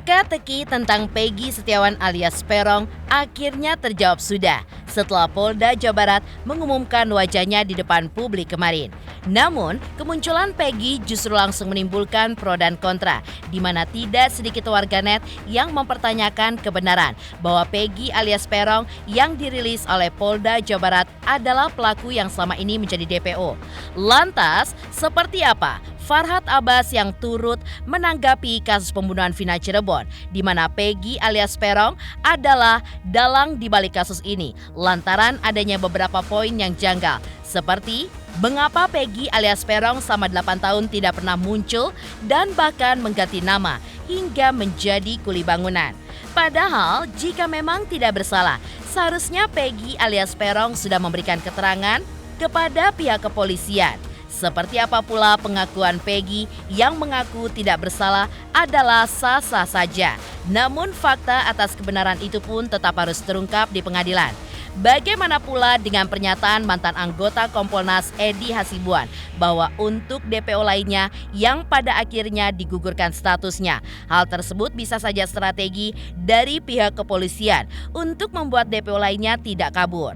Teka-teki tentang Peggy Setiawan alias Peron akhirnya terjawab sudah setelah Polda Jawa Barat mengumumkan wajahnya di depan publik kemarin. Namun, kemunculan Peggy justru langsung menimbulkan pro dan kontra, di mana tidak sedikit warganet yang mempertanyakan kebenaran bahwa Peggy alias Peron yang dirilis oleh Polda Jawa Barat adalah pelaku yang selama ini menjadi DPO. Lantas, seperti apa Farhad Abbas yang turut menanggapi kasus pembunuhan Vina Cirebon, di mana Peggy alias Peron adalah dalang di balik kasus ini, lantaran adanya beberapa poin yang janggal, seperti mengapa Peggy alias Peron selama 8 tahun tidak pernah muncul dan bahkan mengganti nama hingga menjadi kuli bangunan. Padahal jika memang tidak bersalah, seharusnya Peggy alias Peron sudah memberikan keterangan kepada pihak kepolisian. Seperti apa pula pengakuan Peggy yang mengaku tidak bersalah adalah sah-sah saja. Namun fakta atas kebenaran itu pun tetap harus terungkap di pengadilan. Bagaimana pula dengan pernyataan mantan anggota Kompolnas Edi Hasibuan bahwa untuk DPO lainnya yang pada akhirnya digugurkan statusnya. Hal tersebut bisa saja strategi dari pihak kepolisian untuk membuat DPO lainnya tidak kabur.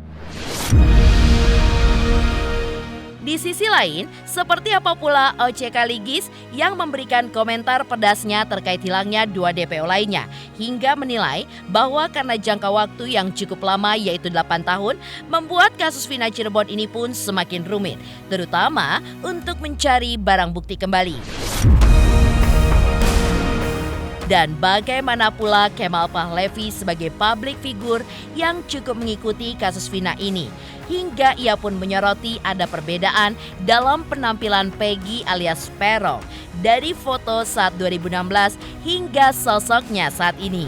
Di sisi lain, seperti apa pula OCK Ligis yang memberikan komentar pedasnya terkait hilangnya 2 DPO lainnya, hingga menilai bahwa karena jangka waktu yang cukup lama yaitu 8 tahun, membuat kasus Vina Cirebon ini pun semakin rumit, terutama untuk mencari barang bukti kembali. Dan bagaimana pula Kemal Pahlevi sebagai public figure yang cukup mengikuti kasus Vina ini. Hingga ia pun menyoroti ada perbedaan dalam penampilan Peggy alias Peron dari foto saat 2016 hingga sosoknya saat ini.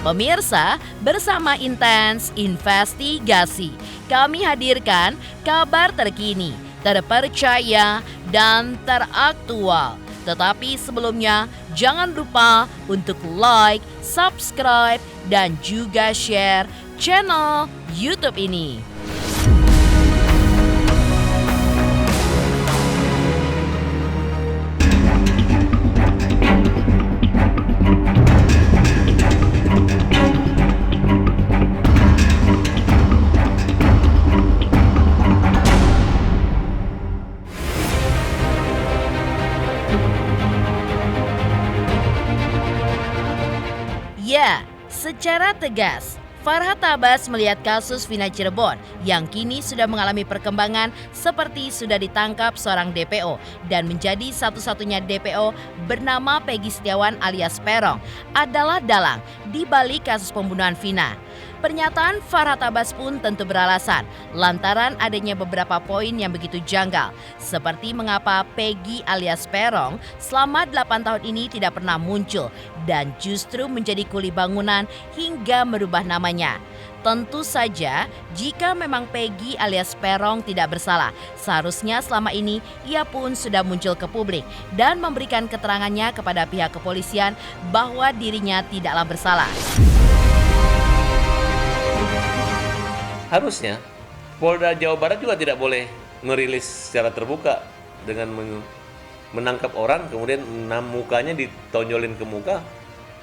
Pemirsa, bersama Intens Investigasi, kami hadirkan kabar terkini, terpercaya, dan teraktual. Tetapi sebelumnya, jangan lupa untuk like, subscribe, dan juga share channel YouTube ini. Ya, secara tegas, Farhad Abbas melihat kasus Vina Cirebon yang kini sudah mengalami perkembangan seperti sudah ditangkap seorang DPO dan menjadi satu-satunya DPO bernama Peggy Setiawan alias Peron adalah dalang di balik kasus pembunuhan Vina. Pernyataan Farhad Abbas pun tentu beralasan lantaran adanya beberapa poin yang begitu janggal, seperti mengapa Peggy alias Peron selama 8 tahun ini tidak pernah muncul dan justru menjadi kuli bangunan hingga merubah namanya. Tentu saja jika memang Peggy alias Peron tidak bersalah, seharusnya selama ini ia pun sudah muncul ke publik dan memberikan keterangannya kepada pihak kepolisian bahwa dirinya tidaklah bersalah. Harusnya Polda Jawa Barat juga tidak boleh merilis secara terbuka dengan menangkap orang kemudian mukanya ditonjolin ke muka.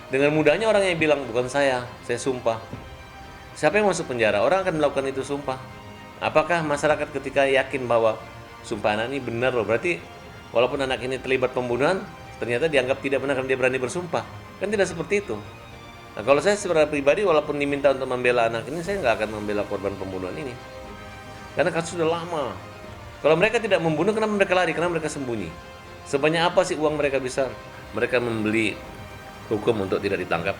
Dengan mudahnya orang yang bilang bukan saya sumpah. Siapa yang masuk penjara? Orang akan melakukan itu sumpah. Apakah masyarakat ketika yakin bahwa sumpah anak ini benar loh, berarti walaupun anak ini terlibat pembunuhan ternyata dianggap tidak benar karena dia berani bersumpah? Kan tidak seperti itu. Nah, kalau saya secara pribadi walaupun diminta untuk membela anak ini, saya nggak akan membela korban pembunuhan ini. Karena kasus sudah lama. Kalau mereka tidak membunuh, kenapa mereka lari? Kenapa mereka sembunyi? Sebanyak apa sih uang mereka bisa mereka membeli hukum untuk tidak ditangkap?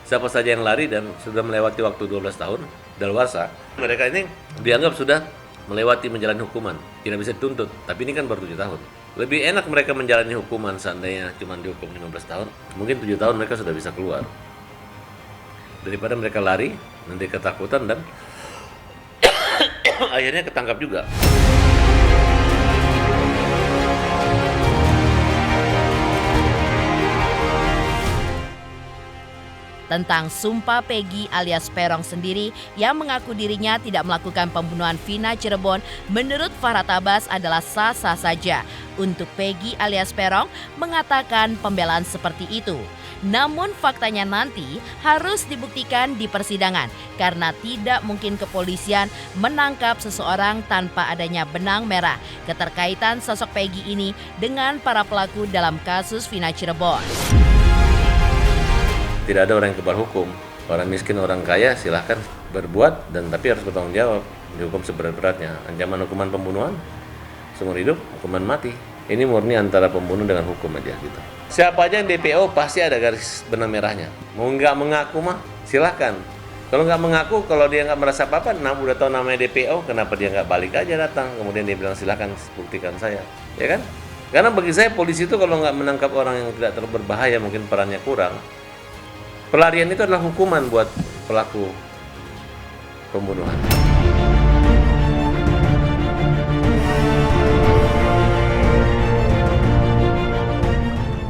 Siapa saja yang lari dan sudah melewati waktu 12 tahun, daluarsa, mereka ini dianggap sudah melewati menjalani hukuman. Tidak bisa dituntut, tapi ini kan baru 7 tahun. Lebih enak mereka menjalani hukuman seandainya cuma dihukum 15 tahun. Mungkin 7 tahun mereka sudah bisa keluar. Daripada mereka lari, nanti ketakutan dan akhirnya ketangkap juga. tentang sumpah Peggy alias Peron sendiri yang mengaku dirinya tidak melakukan pembunuhan Vina Cirebon, menurut Farhad Abbas adalah sah-sah saja. Untuk Peggy alias Peron mengatakan pembelaan seperti itu. Namun faktanya nanti harus dibuktikan di persidangan karena tidak mungkin kepolisian menangkap seseorang tanpa adanya benang merah keterkaitan sosok Peggy ini dengan para pelaku dalam kasus Vina Cirebon. Tidak ada orang yang kebal hukum. Orang miskin, orang kaya silahkan berbuat dan tapi harus bertanggung jawab. Dihukum seberat-beratnya. Ancaman hukuman pembunuhan seumur hidup, hukuman mati. Ini murni antara pembunuh dengan hukum aja gitu. Siapa aja yang DPO pasti ada garis benang merahnya. Mau nggak mengaku mah silahkan. Kalau nggak mengaku, kalau dia nggak merasa apa-apa, udah tahu namanya DPO, kenapa dia nggak balik aja datang? Kemudian dia bilang silahkan buktikan saya, ya kan? Karena bagi saya polisi itu kalau nggak menangkap orang yang tidak terlalu berbahaya, mungkin perannya kurang. Pelarian itu adalah hukuman buat pelaku pembunuhan.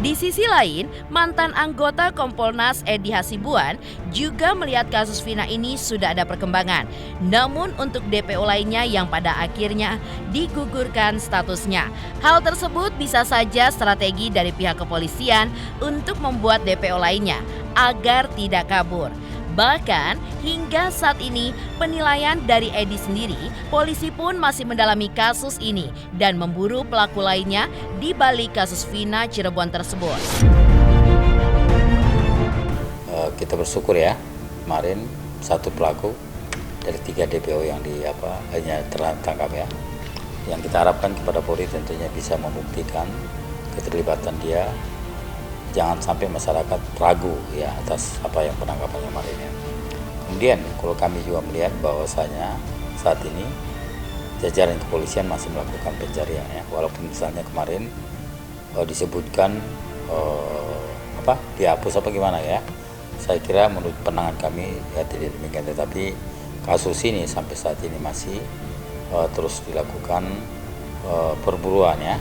Di sisi lain, mantan anggota Kompolnas Edi Hasibuan juga melihat kasus Vina ini sudah ada perkembangan. Namun untuk DPO lainnya yang pada akhirnya digugurkan statusnya. Hal tersebut bisa saja strategi dari pihak kepolisian untuk membuat DPO lainnya agar tidak kabur. Bahkan hingga saat ini penilaian dari Edi sendiri, polisi pun masih mendalami kasus ini dan memburu pelaku lainnya di balik kasus Vina Cirebon tersebut. Kita bersyukur ya, kemarin satu pelaku dari 3 DPO yang hanya tertangkap ya. Yang kita harapkan kepada Polri tentunya bisa membuktikan keterlibatan dia. Jangan sampai masyarakat ragu ya atas apa yang penangkapannya kemarin ya. Kemudian kalau kami juga melihat bahwasanya saat ini jajaran kepolisian masih melakukan pencarian ya, walaupun misalnya kemarin disebutkan dihapus apa gimana ya. Saya kira menurut pandangan kami ya tidak demikian, tetapi kasus ini sampai saat ini masih terus dilakukan perburuan ya.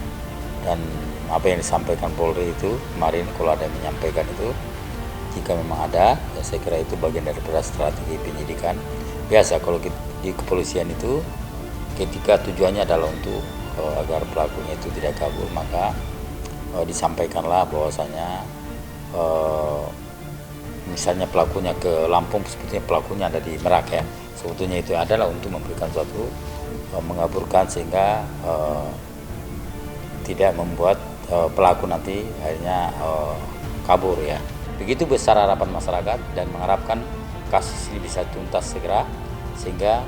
Dan apa yang disampaikan Polri itu kemarin, kalau ada yang menyampaikan itu, jika memang ada, ya saya kira itu bagian daripada strategi penyidikan. Biasa kalau di kepolisian itu, ketika tujuannya adalah untuk agar pelakunya itu tidak kabur, maka disampaikanlah bahwasanya misalnya pelakunya ke Lampung, sepertinya pelakunya ada di Merak ya. Sebetulnya itu adalah untuk memberikan suatu mengaburkan sehingga tidak membuat pelaku nanti akhirnya kabur ya. Begitu besar harapan masyarakat dan mengharapkan kasus ini bisa tuntas segera sehingga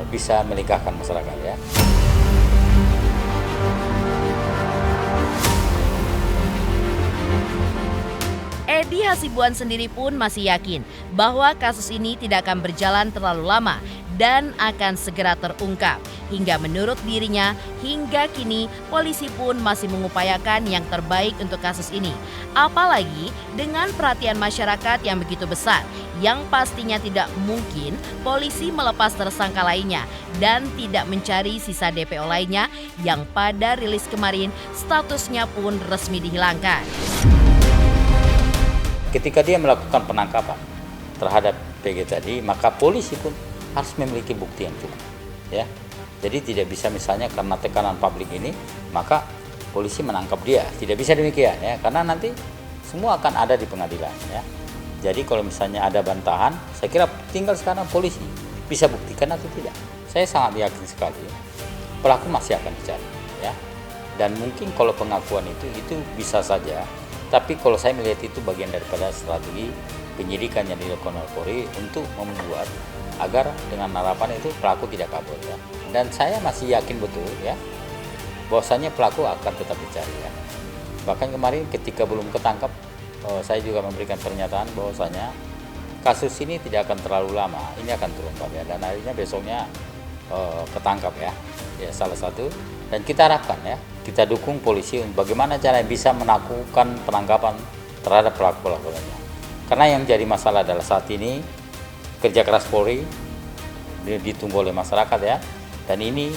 bisa menikahkan masyarakat ya. Edi Hasibuan sendiri pun masih yakin bahwa kasus ini tidak akan berjalan terlalu lama dan akan segera terungkap. Hingga menurut dirinya, hingga kini polisi pun masih mengupayakan yang terbaik untuk kasus ini. Apalagi dengan perhatian masyarakat yang begitu besar, yang pastinya tidak mungkin polisi melepas tersangka lainnya dan tidak mencari sisa DPO lainnya yang pada rilis kemarin statusnya pun resmi dihilangkan. Ketika dia melakukan penangkapan terhadap PG tadi, maka polisi pun harus memiliki bukti yang cukup ya. Jadi tidak bisa misalnya karena tekanan publik ini maka polisi menangkap dia, tidak bisa demikian ya, karena nanti semua akan ada di pengadilan ya. Jadi kalau misalnya ada bantahan, saya kira tinggal sekarang polisi bisa buktikan atau tidak. Saya sangat yakin sekali pelaku masih akan dicari ya. Dan mungkin kalau pengakuan itu bisa saja. Tapi kalau saya melihat itu bagian daripada strategi penyidikan yang dilakukan oleh Polri untuk membuat agar dengan harapan itu pelaku tidak kabur ya. Dan saya masih yakin betul ya bahwasanya pelaku akan tetap dicari ya. Bahkan kemarin ketika belum ketangkap, saya juga memberikan pernyataan bahwasanya kasus ini tidak akan terlalu lama, ini akan terungkap ya, dan akhirnya besoknya ketangkap ya. Ya salah satu, dan kita harapkan ya, kita dukung polisi untuk bagaimana cara bisa melakukan penangkapan terhadap pelaku-pelaku lainnya. Karena yang jadi masalah adalah saat ini kerja keras Polri ditunggu oleh masyarakat ya, dan ini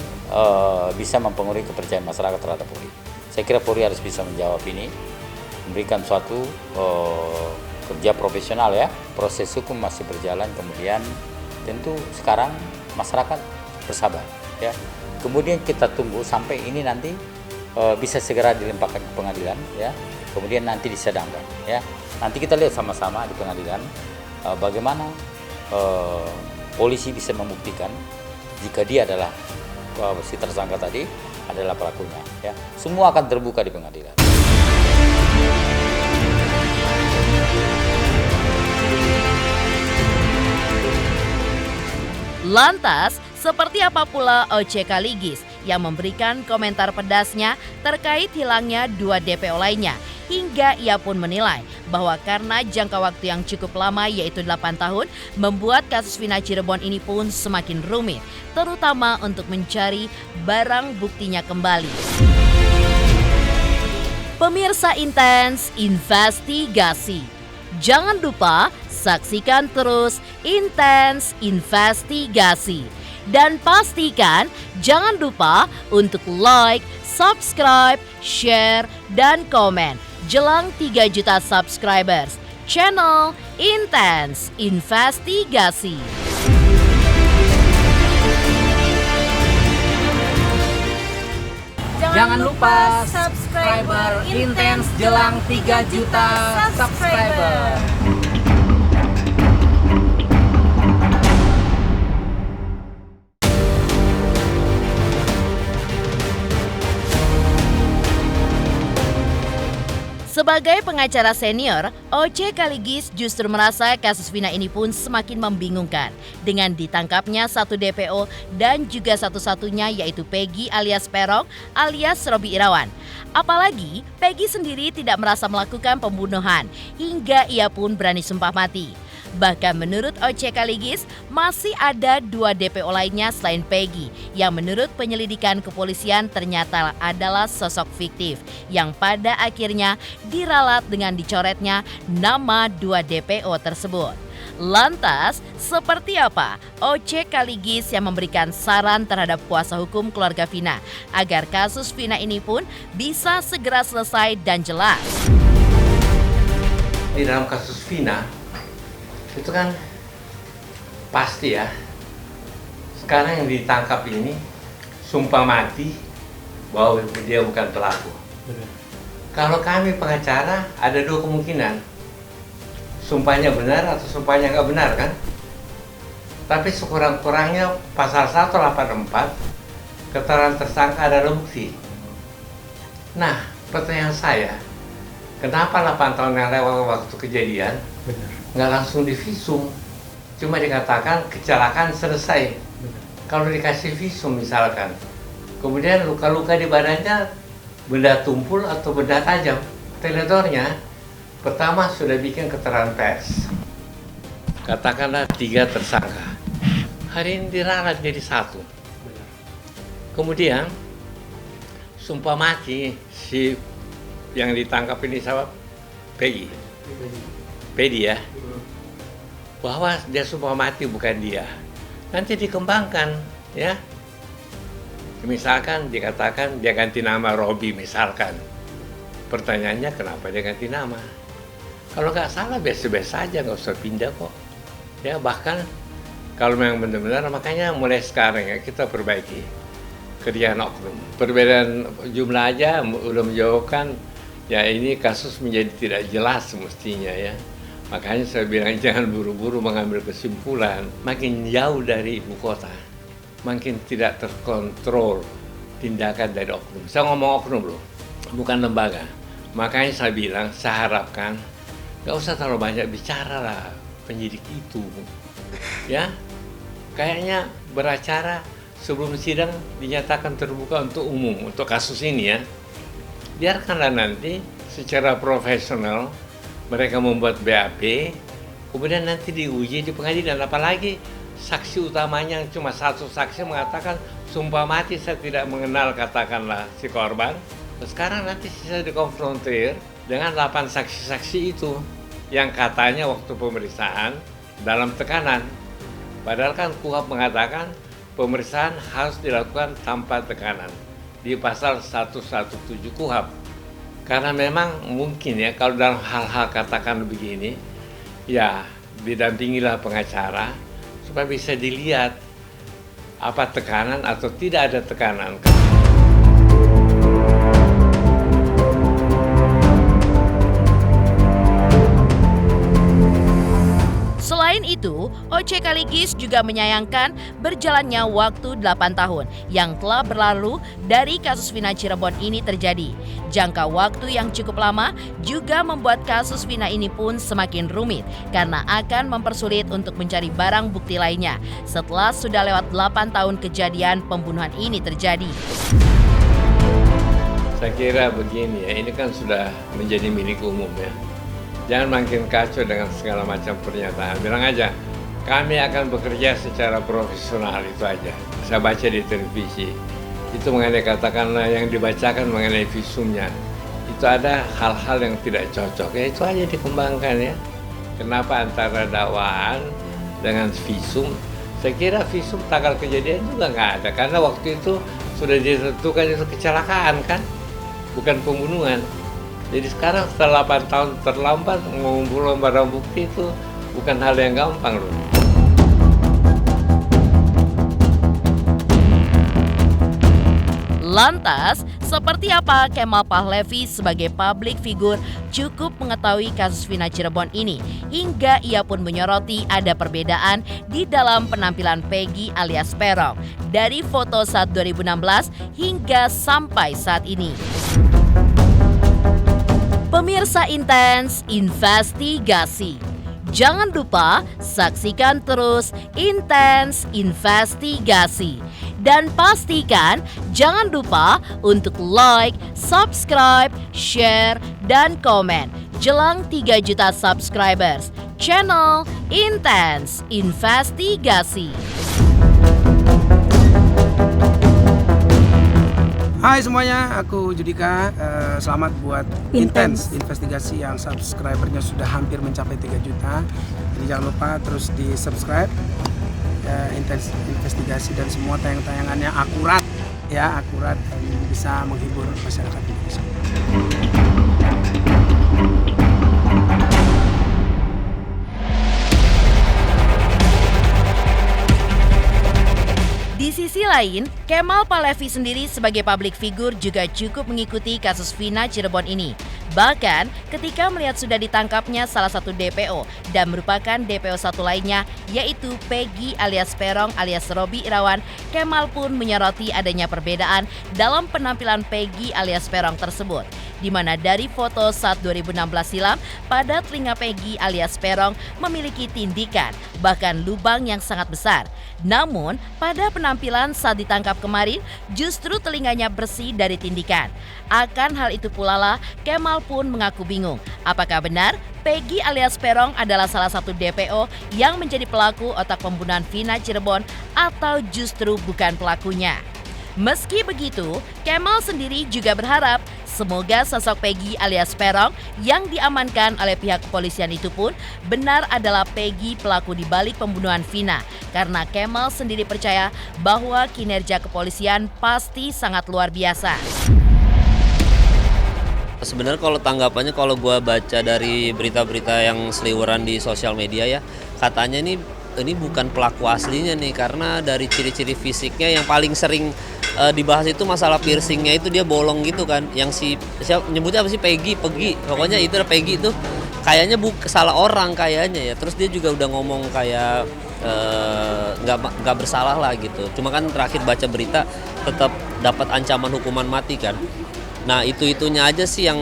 bisa mempengaruhi kepercayaan masyarakat terhadap Polri. Saya kira Polri harus bisa menjawab ini, memberikan suatu kerja profesional ya, proses hukum masih berjalan, kemudian tentu sekarang masyarakat bersabar ya. Kemudian kita tunggu sampai ini nanti bisa segera dilimpahkan ke pengadilan ya, kemudian nanti disidangkan ya. Nanti kita lihat sama-sama di pengadilan bagaimana polisi bisa membuktikan jika dia adalah si tersangka tadi adalah pelakunya ya. Semua akan terbuka di pengadilan. Lantas, seperti apa pula OC Kaligis yang memberikan komentar pedasnya terkait hilangnya 2 DPO lainnya, hingga ia pun menilai bahwa karena jangka waktu yang cukup lama yaitu 8 tahun, membuat kasus Vina Cirebon ini pun semakin rumit, terutama untuk mencari barang buktinya kembali. Pemirsa Intens Investigasi, jangan lupa saksikan terus Intens Investigasi. Dan pastikan jangan lupa untuk like, subscribe, share, dan komen jelang 3 juta subscribers channel Intens Investigasi. Jangan lupa subscriber Intens jelang 3 juta subscriber. Sebagai pengacara senior, OC Kaligis justru merasa kasus Vina ini pun semakin membingungkan dengan ditangkapnya 1 DPO dan juga satu-satunya yaitu Peggy alias Peron alias Robby Irawan. Apalagi Peggy sendiri tidak merasa melakukan pembunuhan hingga ia pun berani sumpah mati. Bahkan menurut OC Kaligis masih ada 2 DPO lainnya selain Peggy yang menurut penyelidikan kepolisian ternyata adalah sosok fiktif yang pada akhirnya diralat dengan dicoretnya nama 2 DPO tersebut. Lantas, seperti apa OC Kaligis yang memberikan saran terhadap kuasa hukum keluarga Vina agar kasus Vina ini pun bisa segera selesai dan jelas? Di dalam kasus Vina itu kan pasti ya, sekarang yang ditangkap ini sumpah mati bahwa dia bukan pelaku. Kalau kami pengacara ada 2 kemungkinan, sumpahnya benar atau sumpahnya nggak benar kan. Tapi sekurang-kurangnya pasal 184 keterangan tersangka adalah bukti. Nah, pertanyaan saya, kenapa 8 tahun yang lewat waktu kejadian nggak langsung divisum, cuma dikatakan kecelakaan selesai. Kalau dikasih visum misalkan, kemudian luka-luka di badannya benda tumpul atau benda tajam, teledornya pertama sudah bikin keterangan pers, katakanlah 3 tersangka, hari ini diralat jadi 1. Kemudian sumpah mati si yang ditangkap ini siapa? Peggy ya, bahwa dia sumpah mati bukan dia. Nanti dikembangkan ya, misalkan dikatakan dia ganti nama Robby misalkan, pertanyaannya kenapa dia ganti nama? Kalau nggak salah biasa-biasa aja, nggak usah pindah kok ya. Bahkan kalau memang benar-benar, makanya mulai sekarang ya kita perbaiki kerjaan oknum. Perbedaan jumlah aja udah menjauhkan ya, ini kasus menjadi tidak jelas semestinya ya. Makanya saya bilang jangan buru-buru mengambil kesimpulan. Makin jauh dari ibu kota, makin tidak terkontrol tindakan dari oknum. Saya ngomong oknum loh, bukan lembaga. Makanya saya bilang, saya harapkan nggak usah terlalu banyak bicara lah penyidik itu. Ya, kayaknya beracara sebelum sidang dinyatakan terbuka untuk umum untuk kasus ini ya. Biarkanlah nanti secara profesional mereka membuat BAP, kemudian nanti diuji di pengadilan. Apalagi saksi utamanya yang cuma 1 saksi mengatakan sumpah mati saya tidak mengenal katakanlah si korban. Sekarang nanti saya dikonfrontir dengan 8 saksi-saksi itu yang katanya waktu pemeriksaan dalam tekanan. Padahal kan KUHP mengatakan pemeriksaan harus dilakukan tanpa tekanan di pasal 117 KUHP. Karena memang mungkin ya kalau dalam hal-hal katakan begini, ya didampingilah pengacara supaya bisa dilihat apa tekanan atau tidak ada tekanan. Selain itu, OC Kaligis juga menyayangkan berjalannya waktu 8 tahun yang telah berlalu dari kasus Vina Cirebon ini terjadi. Jangka waktu yang cukup lama juga membuat kasus Vina ini pun semakin rumit karena akan mempersulit untuk mencari barang bukti lainnya setelah sudah lewat 8 tahun kejadian pembunuhan ini terjadi. Saya kira begini ya, ini kan sudah menjadi milik umum ya. Jangan makin kacau dengan segala macam pernyataan. Bilang aja, kami akan bekerja secara profesional, itu aja. Saya baca di televisi, itu mengenai katakanlah yang dibacakan mengenai visumnya. Itu ada hal-hal yang tidak cocok, ya itu aja dikembangkan ya. Kenapa antara dakwaan dengan visum? Saya kira visum tanggal kejadian juga nggak ada, karena waktu itu sudah ditentukan itu kecelakaan kan, bukan pembunuhan. Jadi sekarang setelah 8 tahun terlambat mengumpulkan barang bukti itu bukan hal yang gampang loh. Lantas, seperti apa Kemal Pahlevi sebagai publik figur cukup mengetahui kasus Vina Cirebon ini hingga ia pun menyoroti ada perbedaan di dalam penampilan Peggy alias Peron dari foto saat 2016 hingga sampai saat ini. Pemirsa Intens Investigasi, jangan lupa saksikan terus Intens Investigasi. Dan pastikan jangan lupa untuk like, subscribe, share, dan komen jelang 3 juta subscribers channel Intens Investigasi. Hai semuanya, aku Judika. Selamat buat Intens Investigasi yang subscribernya sudah hampir mencapai 3 juta. Jadi jangan lupa terus di subscribe Intens Investigasi dan semua tayang-tayangannya akurat dan bisa menghibur masyarakat Indonesia. Di sisi lain, Kemal Pahlevi sendiri sebagai publik figur juga cukup mengikuti kasus Vina Cirebon ini. Bahkan ketika melihat sudah ditangkapnya salah satu DPO dan merupakan DPO satu lainnya yaitu Peggy alias Peron alias Robi Irawan, Kemal pun menyoroti adanya perbedaan dalam penampilan Peggy alias Peron tersebut. Di mana dari foto saat 2016 silam pada telinga Peggy alias Peron memiliki tindikan bahkan lubang yang sangat besar. Namun pada penampilan saat ditangkap kemarin justru telinganya bersih dari tindikan. Akan hal itu pula lah Kemal pun mengaku bingung. Apakah benar Peggy alias Peron adalah salah satu DPO yang menjadi pelaku otak pembunuhan Vina Cirebon atau justru bukan pelakunya? Meski begitu, Kemal sendiri juga berharap semoga sosok Peggy alias Peron yang diamankan oleh pihak kepolisian itu pun benar adalah Peggy pelaku di balik pembunuhan Vina. Karena Kemal sendiri percaya bahwa kinerja kepolisian pasti sangat luar biasa. Sebenarnya kalau tanggapannya kalau gue baca dari berita-berita yang seliweran di sosial media ya, katanya ini bukan pelaku aslinya nih, karena dari ciri-ciri fisiknya yang paling sering dibahas itu masalah piercingnya itu dia bolong gitu kan, yang nyebutnya apa sih Peggy, pokoknya itu Peggy itu kayaknya salah orang kayaknya ya, terus dia juga udah ngomong kayak nggak bersalah lah gitu, cuma kan terakhir baca berita tetap dapat ancaman hukuman mati kan. Nah itunya aja sih yang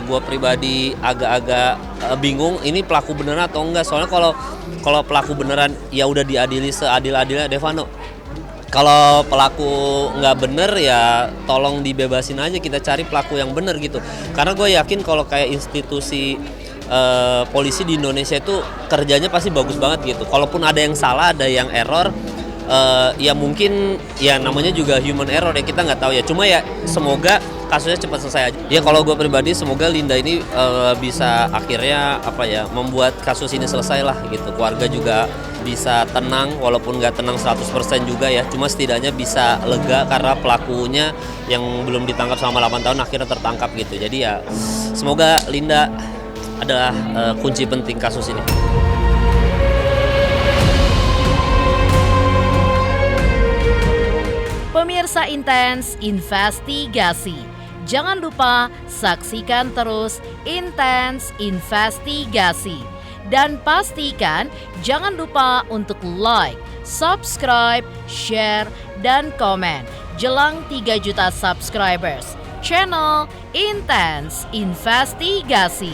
gue pribadi agak-agak bingung ini pelaku beneran atau enggak. Soalnya kalau pelaku beneran ya udah diadili seadil-adilnya Devano. Kalau pelaku nggak bener ya tolong dibebasin aja, kita cari pelaku yang bener gitu. Karena gue yakin kalau kayak institusi polisi di Indonesia itu kerjanya pasti bagus banget gitu. Kalaupun ada yang salah, ada yang error, ya mungkin ya namanya juga human error ya, kita nggak tahu ya. Cuma ya semoga kasusnya cepat selesai aja. Ya kalau gue pribadi semoga Linda ini bisa akhirnya membuat kasus ini selesai lah gitu. Keluarga juga bisa tenang walaupun nggak tenang 100% juga ya. Cuma setidaknya bisa lega karena pelakunya yang belum ditangkap selama 8 tahun akhirnya tertangkap gitu. Jadi ya semoga Linda adalah kunci penting kasus ini. Pemirsa Intens Investigasi, jangan lupa saksikan terus Intens Investigasi. Dan pastikan jangan lupa untuk like, subscribe, share, dan komen jelang 3 juta subscribers channel Intens Investigasi.